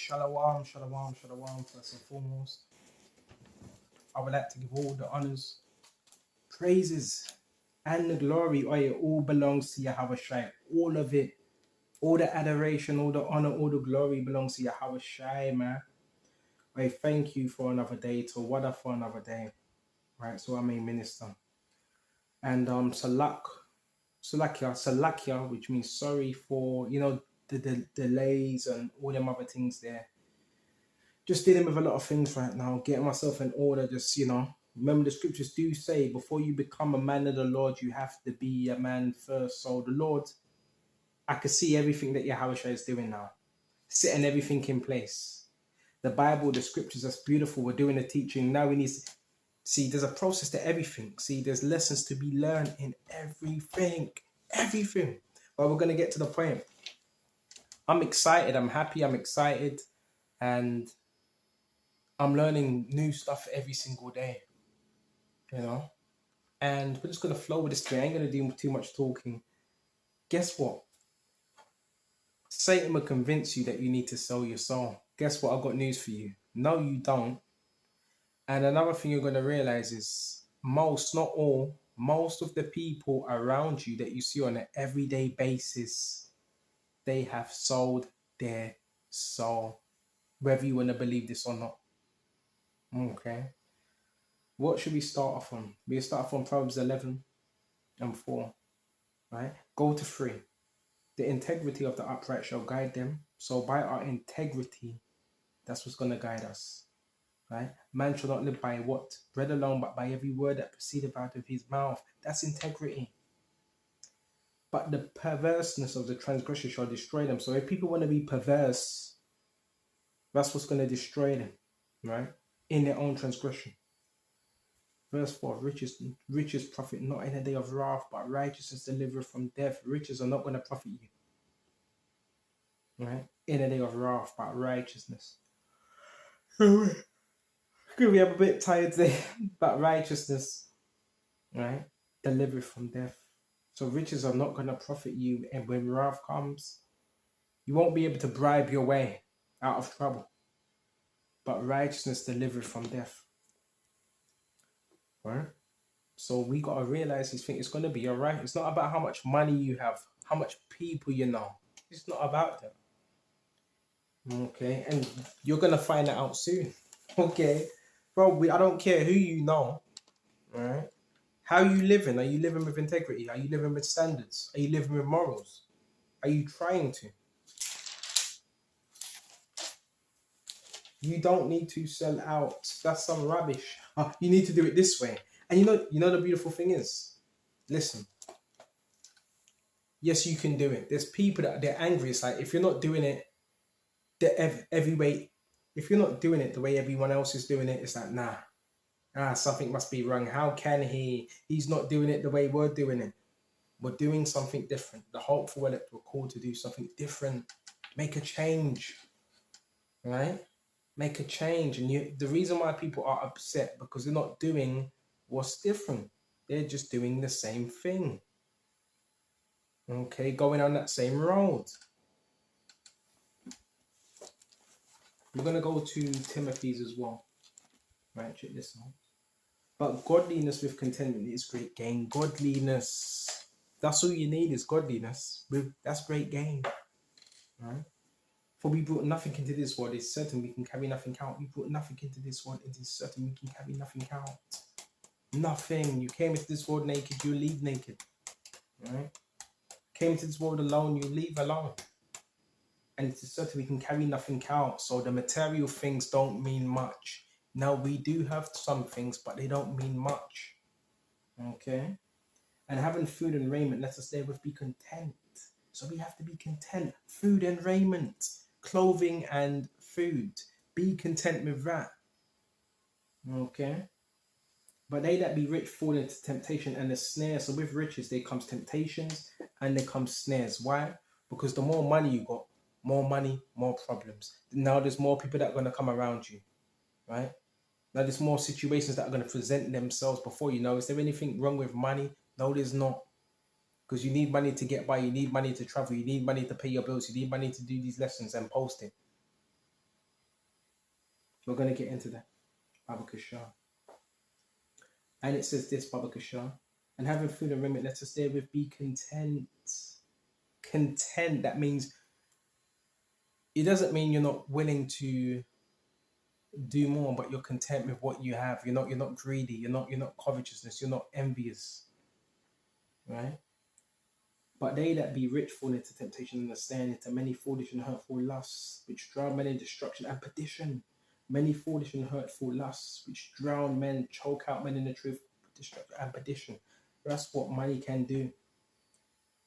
Shalom, shalom, shalom, first and foremost. I would like to give all the honors, praises, and the glory. Oh, it all belongs to Yahweh Shai. All of it. All the adoration, all the honor, all the glory belongs to Yahweh Shai, man. I thank you for another day, to wada for another day. Right, so I'm a minister. And Salakia, which means sorry for, the delays and all them other things there. Just dealing with a lot of things right now, getting myself in order, remember the scriptures do say before you become a man of the Lord, you have to be a man first. So the Lord, I can see everything that Yahweh is doing now, setting everything in place. The Bible, the scriptures, that's beautiful. We're doing the teaching. Now we need to see there's a process to everything. See, there's lessons to be learned in everything. But we're going to get to the point. I'm excited. I'm happy. I'm excited. And I'm learning new stuff every single day, and we're just going to flow with this today. I ain't going to do too much talking. Guess what? Satan will convince you that you need to sell your soul. Guess what? I've got news for you. No, you don't. And another thing you're going to realize is most, not all, most of the people around you that you see on an everyday basis, they have sold their soul, whether you want to believe this or not. Okay. What should we start off on? We start off on Proverbs 11 and 4, right? Go to 3. The integrity of the upright shall guide them. So by our integrity, that's what's going to guide us, right? Man shall not live by what? Bread alone, but by every word that proceedeth out of his mouth. That's integrity. But the perverseness of the transgressor shall destroy them. So if people want to be perverse, that's what's going to destroy them, right? In their own transgression. Verse 4, riches profit not in a day of wrath, but righteousness delivereth from death. Riches are not going to profit you, right? In a day of wrath, but righteousness. We have a bit tired today, but righteousness, right? Delivereth from death. So riches are not going to profit you, and when wrath comes, you won't be able to bribe your way out of trouble. But righteousness delivereth from death, right? So we got to realize this thing. It's going to be all right. It's not about how much money you have, how much people you know. It's not about that. Okay, and you're going to find that out soon. Okay, bro, I don't care who you know, right? How are you living? Are you living with integrity? Are you living with standards? Are you living with morals? Are you trying to? You don't need to sell out. That's some rubbish. You need to do it this way. And you know the beautiful thing is, listen. Yes, you can do it. There's people that they're angry. It's like if you're not doing it every way, if you're not doing it the way everyone else is doing it, it's like something must be wrong. How can he's not doing it the way we're doing it? We're doing something different. The hopeful elect were called to do something different. Make a change, right? Make a change. And the reason why people are upset because they're not doing what's different. They're just doing the same thing. Okay, going on that same road. We're going to go to Timothy's as well. Right, check this out. But godliness with contentment is great gain. Godliness, that's all you need is godliness. That's great gain. Right? For we brought nothing into this world, it's certain we can carry nothing out. We brought nothing into this world, it is certain we can carry nothing out. Nothing. You came into this world naked, you leave naked. Right? Came into this world alone, you leave alone. And it is certain we can carry nothing out. So the material things don't mean much. Now we do have some things, but they don't mean much. Okay? And having food and raiment, let us therewith be content. So we have to be content. Food and raiment, clothing and food. Be content with that. Okay? But they that be rich fall into temptation and the snare. So with riches, there comes temptations and there comes snares. Why? Because the more money you got, more money, more problems. Now there's more people that are going to come around you. Right? Now there's more situations that are going to present themselves before you know. Is there anything wrong with money? No, there's not. Because you need money to get by. You need money to travel. You need money to pay your bills. You need money to do these lessons and post it. We're going to get into that. Baba Kishar. And it says this, Baba Kishar. And having food and raiment, let us therewith be content. Content, that means, it doesn't mean you're not willing to do more, but you're content with what you have. You're not greedy, you're not covetousness, you're not envious. Right? But they that be rich fall into temptation and stand into many foolish and hurtful lusts, which drown men in destruction and perdition. Many foolish and hurtful lusts, which drown men, choke out men in the truth, destruction and perdition. That's what money can do.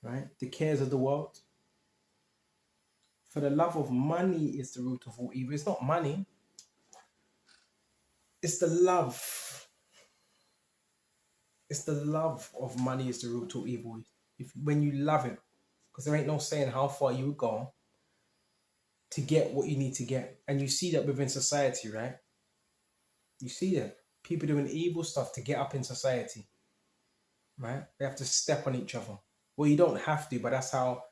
Right? The cares of the world. For the love of money is the root of all evil. It's not money. It's the love. It's the love of money is the root to evil. When you love it, because there ain't no saying how far you would go to get what you need to get. And you see that within society, right? You see that. People doing evil stuff to get up in society, right? They have to step on each other. Well, you don't have to, but that's how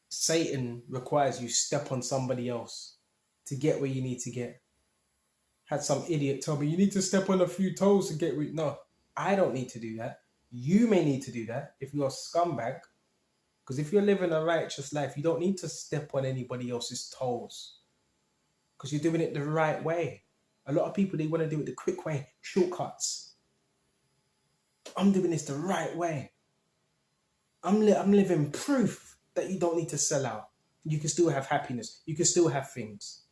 Satan requires you step on somebody else to get where you need to get. Had some idiot tell me, you need to step on a few toes to get where... No, I don't need to do that. You may need to do that if you're a scumbag. Because if you're living a righteous life, you don't need to step on anybody else's toes. Because you're doing it the right way. A lot of people, they want to do it the quick way, shortcuts. I'm doing this the right way. I'm living proof that you don't need to sell out. You can still have happiness. You can still have things.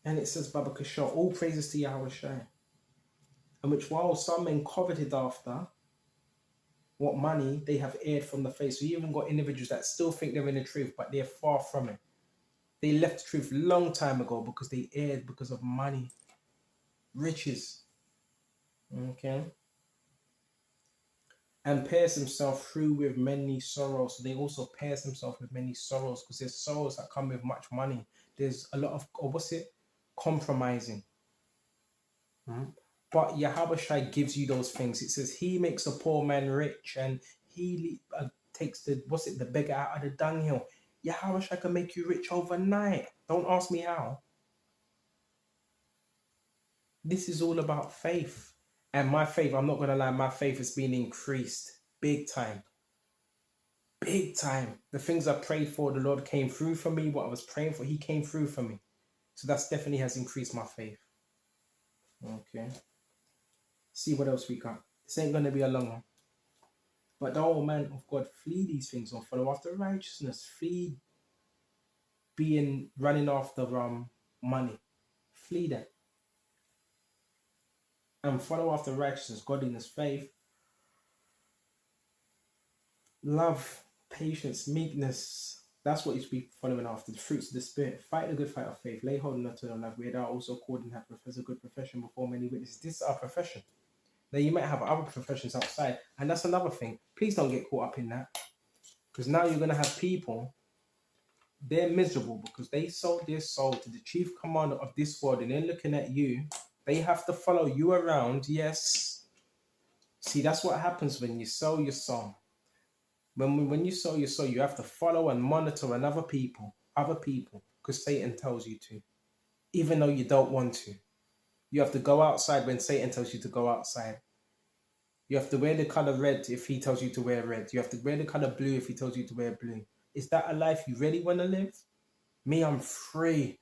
And it says, Baba Kishar, all praises to Yahweh Shai. And which while some men coveted after what money they have erred from the faith. So you even got individuals that still think they're in the truth, but they're far from it. They left the truth long time ago because they erred because of money, riches. Okay. And pierce himself through with many sorrows. So they also pierce himself with many sorrows because there's sorrows that come with much money. There's a lot of, compromising. But Yahweh Shai gives you those things. It says he makes a poor man rich and he takes the beggar out of the dunghill. Yahweh Shai can make you rich overnight. Don't ask me how. This is all about faith. And my faith, I'm not going to lie, my faith has been increased big time. Big time. The things I prayed for, the Lord came through for me. What I was praying for, he came through for me. So that definitely has increased my faith. Okay. See what else we got. This ain't going to be a long one. But the old man of God, flee these things or follow after righteousness. Flee running after money. Flee that. And follow after righteousness, godliness, faith, love, patience, meekness. That's what you should be following after. The fruits of the Spirit. Fight the good fight of faith. Lay hold on eternal life. We are also called and have professed a good profession before many witnesses. This is our profession. Now you might have other professions outside. And that's another thing. Please don't get caught up in that. Because now you're going to have people, they're miserable because they sold their soul to the chief commander of this world and they're looking at you. They have to follow you around. Yes. See, that's what happens when you sell your soul. When you sell your soul, you have to follow and monitor other people, because Satan tells you to, even though you don't want to. You have to go outside when Satan tells you to go outside. You have to wear the color red if he tells you to wear red. You have to wear the color blue if he tells you to wear blue. Is that a life you really want to live? Me, I'm free.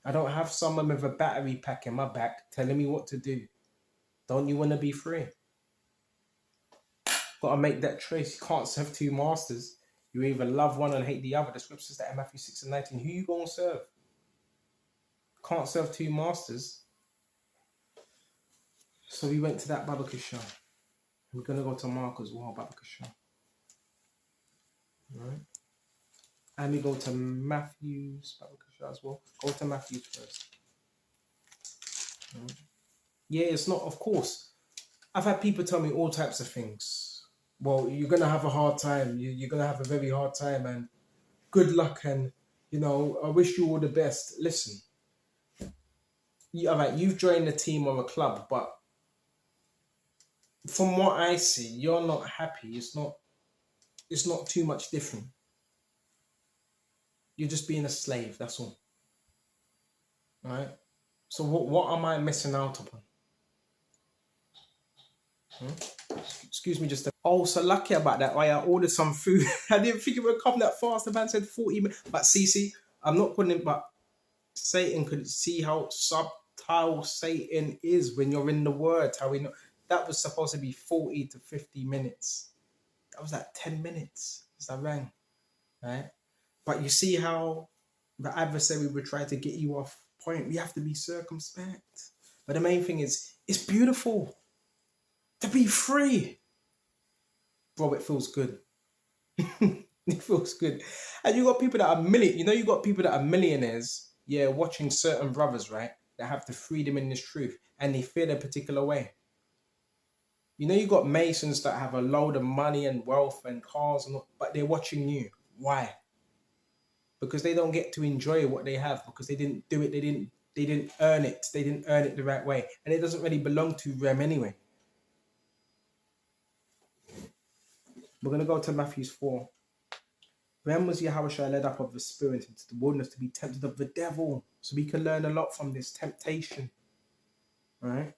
I don't have someone with a battery pack in my back telling me what to do. Don't you want to be free? Got to make that choice. You can't serve two masters. You either love one and hate the other. The scripture says that in Matthew 6:19. Who you going to serve? Can't serve two masters. So we went to that Baba Kishar. We're going to go to Mark as well, Baba Kishar. Right? And we go to Matthew's Baba Kishar as well. Go to Matthew's first. Right? Yeah, it's not, of course. I've had people tell me all types of things. Well, you're going to have a hard time. You're going to have a very hard time and good luck and, I wish you all the best. Listen, all right, you've joined a team or a club, but from what I see, you're not happy. It's not too much different. You're just being a slave, that's all. right? So what am I missing out upon? Excuse me, just a... Oh, so lucky about that. Why I ordered some food. I didn't think it would come that fast. The man said 40 minutes. But see, I'm not putting it, but Satan could see how subtle Satan is when you're in the word. How we know that was supposed to be 40 to 50 minutes. That was like 10 minutes as I rang, right? But you see how the adversary would try to get you off point. We have to be circumspect. But the main thing is, it's beautiful to be free. Bro, it feels good. It feels good. And you got people that are you got people that are millionaires, yeah, watching certain brothers, right, that have the freedom in this truth and they feel a particular way. You got Masons that have a load of money and wealth and cars, but they're watching you. Why? Because they don't get to enjoy what they have because they didn't do it, they didn't earn it. They didn't earn it the right way. And it doesn't really belong to them anyway. We're going to go to Matthew 4. When was Yahushua led up of the Spirit into the wilderness to be tempted of the devil? So we can learn a lot from this temptation, right?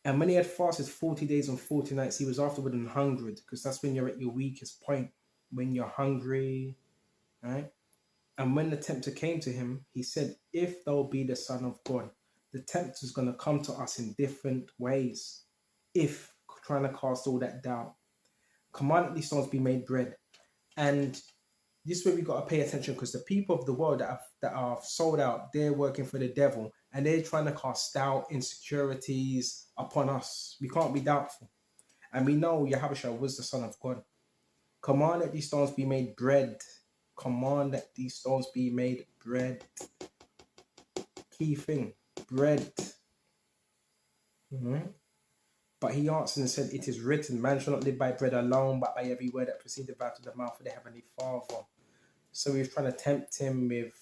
And when he had fasted 40 days and 40 nights, he was afterward and hungered, because that's when you're at your weakest point, when you're hungry, right? And when the tempter came to him, he said, if thou be the Son of God, the tempter is going to come to us in different ways. If trying to cast all that doubt, command that these stones be made bread. And this is where we got to pay attention, because the people of the world that are sold out, they're working for the devil and they're trying to cast doubt, insecurities upon us. We can't be doubtful. And we know Yahushua was the Son of God. Command that these stones be made bread. Command that these stones be made bread. Key thing, bread. Mm-hmm. But he answered and said, it is written, man shall not live by bread alone, but by every word that proceedeth out of the mouth of the Heavenly Father. So he was trying to tempt him with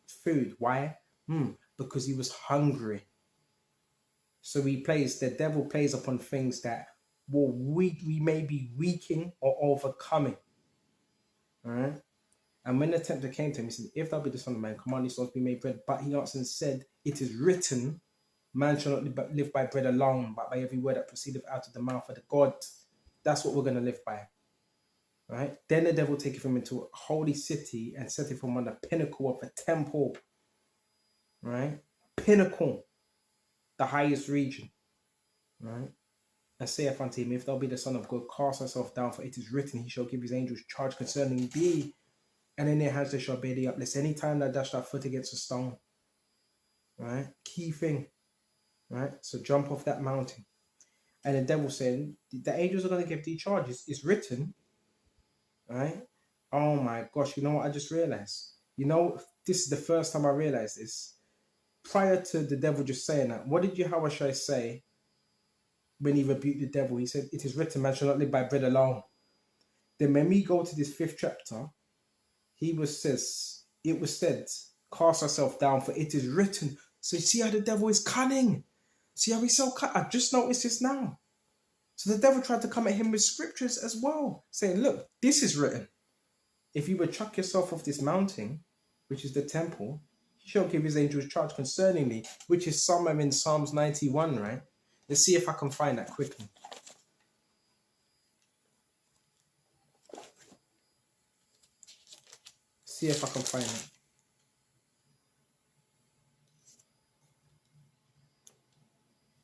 food. Why? Because he was hungry. So the devil plays upon things that we may be weakening or overcoming. All right? And when the tempter came to him, he said, if thou be the Son of Man, command these stones be made bread. But he answered and said, it is written, man shall not live by bread alone, but by every word that proceedeth out of the mouth of the God. That's what we're going to live by. Right? Then the devil taketh him into a holy city and setteth him on the pinnacle of a temple. Right? Pinnacle, the highest region. Right? And saith unto him, if thou be the Son of God, cast thyself down, for it is written, he shall give his angels charge concerning thee, and in their hands they shall bear thee up, lest any time thou dash thy foot against a stone. Right? Key thing. Right? So jump off that mountain. And the devil said, the angels are going to give thee charge. It's written. Right? Oh my gosh, you know what I just realized? This is the first time I realized this. Prior to the devil just saying that, what did Yahushua say when he rebuked the devil? He said, it is written, man shall not live by bread alone. Then when we go to this 5th chapter, it was said, cast yourself down, for it is written. So you see how the devil is cunning. See how he's so cunning. I've just noticed this now. So the devil tried to come at him with scriptures as well, saying, look, this is written. If you would chuck yourself off this mountain, which is the temple, he shall give his angels charge concerning thee, which is somewhere in Psalms 91, right? Let's see if I can find that quickly. See if I can find it.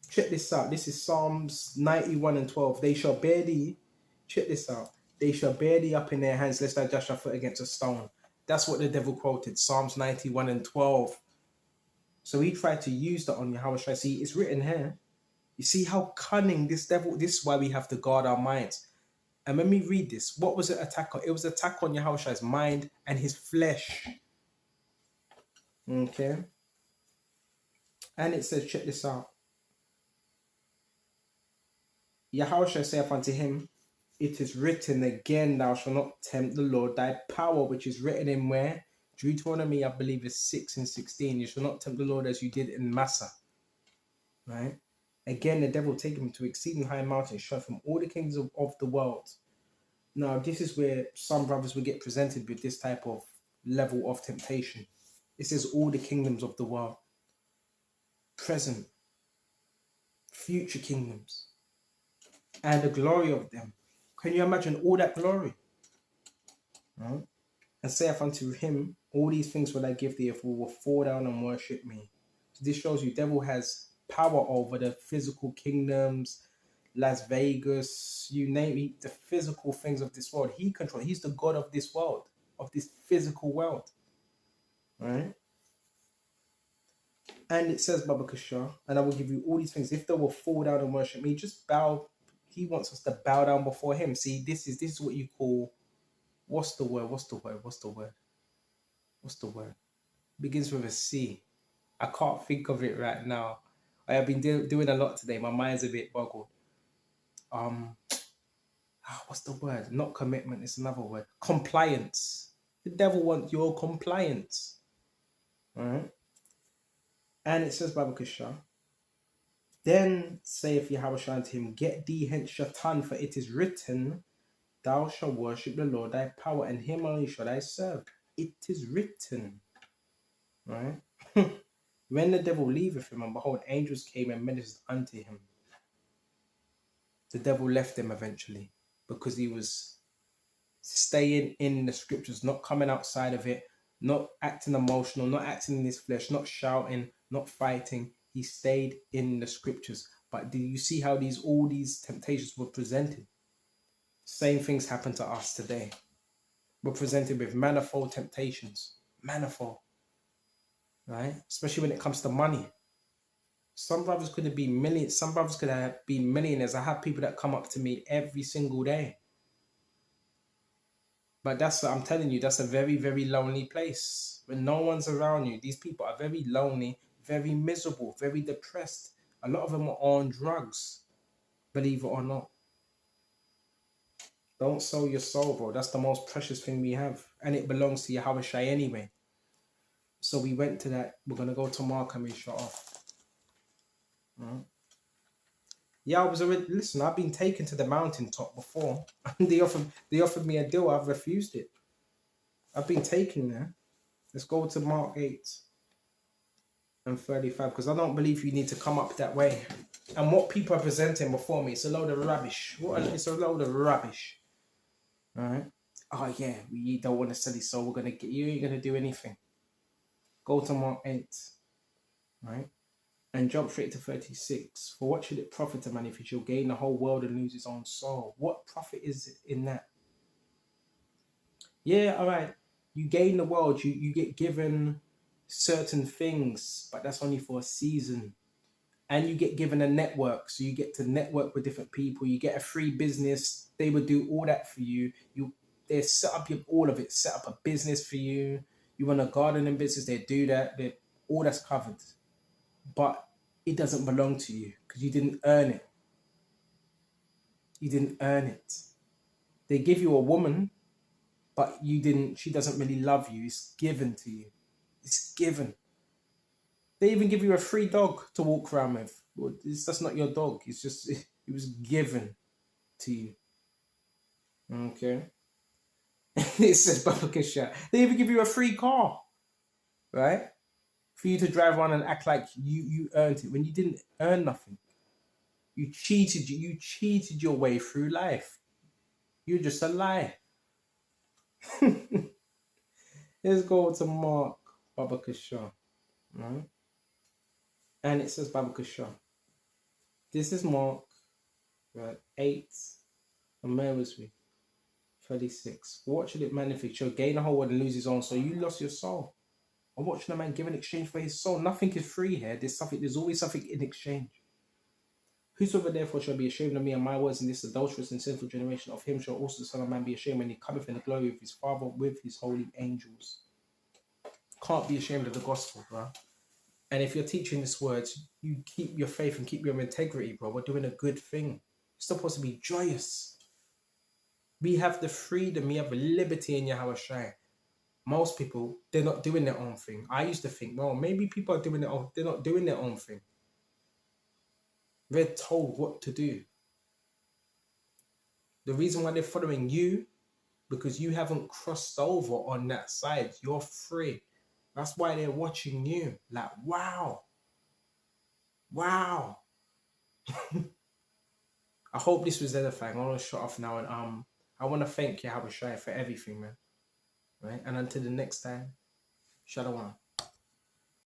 Check this out. This is Psalms 91 and 12. They shall bear thee. Check this out. They shall bear thee up in their hands, lest thou dash thy foot against a stone. That's what the devil quoted. Psalms 91 and 12. So he tried to use that on Yahushua. See, it's written here. You see how cunning this devil. This is why we have to guard our minds. And when we read this, what was it attack on? It was attack on Yahushua's mind and his flesh. Okay. And it says, check this out. Yahushua saith unto him, it is written again, thou shalt not tempt the Lord thy power, which is written in where? Deuteronomy, I believe, is 6 and 16. You shall not tempt the Lord as you did in Massa. Right? Again, the devil take him to exceeding high mountains, shown from all the kings of the world. Now, this is where some brothers will get presented with this type of level of temptation. It says all the kingdoms of the world, present, future kingdoms, and the glory of them. Can you imagine all that glory? Right? And saith unto him, all these things will I give thee if we will fall down and worship me. So this shows you devil has power over the physical kingdoms, Las Vegas, you name it, the physical things of this world. He controls. He's the God of this world, of this physical world. Right? And it says, Baba Kasha, and I will give you all these things. If they will fall down and worship me, just bow. He wants us to bow down before him. See, this is what you call, what's the word? What's the word? What's the word? What's the word? Begins with a C. I can't think of it right now. I have been doing a lot today. My mind's a bit boggled. What's the word? Not commitment. It's another word. Compliance. The devil wants your compliance. All right. And it says, Baba Kasha, then saith Yahweh unto him, get thee hence Shaitan, for it is written, thou shalt worship the Lord thy power, and him only shall I serve. It is written. Right? When the devil leaveth him, and behold, angels came and ministered unto him. The devil left him eventually because he was staying in the scriptures, not coming outside of it, not acting emotional, not acting in his flesh, not shouting, not fighting. He stayed in the scriptures. But do you see how all these temptations were presented? Same things happen to us today. We're presented with manifold temptations. Manifold. Right? Especially when it comes to money. Some brothers could have been millions. Some brothers could have been millionaires. I have people that come up to me every single day. But I'm telling you, that's a very, very lonely place. When no one's around you, these people are very lonely, very miserable, very depressed. A lot of them are on drugs, believe it or not. Don't sell your soul, bro. That's the most precious thing we have. And it belongs to Yahweh Shai anyway. So we went to that. We're going to go to Mark and we shut off. Yeah, I was already, listen, I've been taken to the mountaintop before. They offered me a deal. I've refused it. I've been taken there. Let's go to Mark 8 and 35, because I don't believe you need to come up that way. And what people are presenting before me, it's a load of rubbish. It's a load of rubbish. All right. Oh yeah, we don't want to sell it, so we're gonna get you. Ain't gonna do anything. Go to Mark 8, right, and jump straight to 36. For what should it profit a man if he shall gain the whole world and lose his own soul? What profit is it in that? Yeah, all right. You gain the world. You get given certain things, but that's only for a season. And you get given a network, so you get to network with different people. You get a free business. They would do all that for you. They set up all of it. Set up a business for you. You want a gardening business, they do that. All that's covered, but it doesn't belong to you because you didn't earn it. You didn't earn it. They give you a woman, but you didn't. She doesn't really love you. It's given to you. It's given. They even give you a free dog to walk around with. Well, that's not your dog. It's just, it was given to you. Okay. It says Baba Kesha. They even give you a free car, right? For you to drive around and act like you earned it when you didn't earn nothing. You cheated your way through life. You're just a lie. Let's go to Mark Baba Kesha. Right? And it says Baba Kesha. This is Mark, right? 8. And where was we? 36. What should it manifest? Shall gain a whole world and lose his own soul. You lost your soul. I'm watching a man give an exchange for his soul. Nothing is free here. There's always something in exchange. Whosoever therefore shall be ashamed of me and my words in this adulterous and sinful generation, of him shall also the Son of Man be ashamed when he cometh in the glory of his Father with his holy angels. Can't be ashamed of the gospel, bro. And if you're teaching this word, you keep your faith and keep your integrity, bro. We're doing a good thing. It's supposed to be joyous. We have the freedom, we have a liberty in Yahweh Shai. Most people, they're not doing their own thing. I used to think, well, maybe people are doing their own, they're not doing their own thing. They're told what to do. The reason why they're following you, because you haven't crossed over on that side. You're free. That's why they're watching you. Like, wow. Wow. I hope this was edifying. I want to shut off now, and I want to thank you, Habashai, for everything, man. Right? And until the next time, Shalom.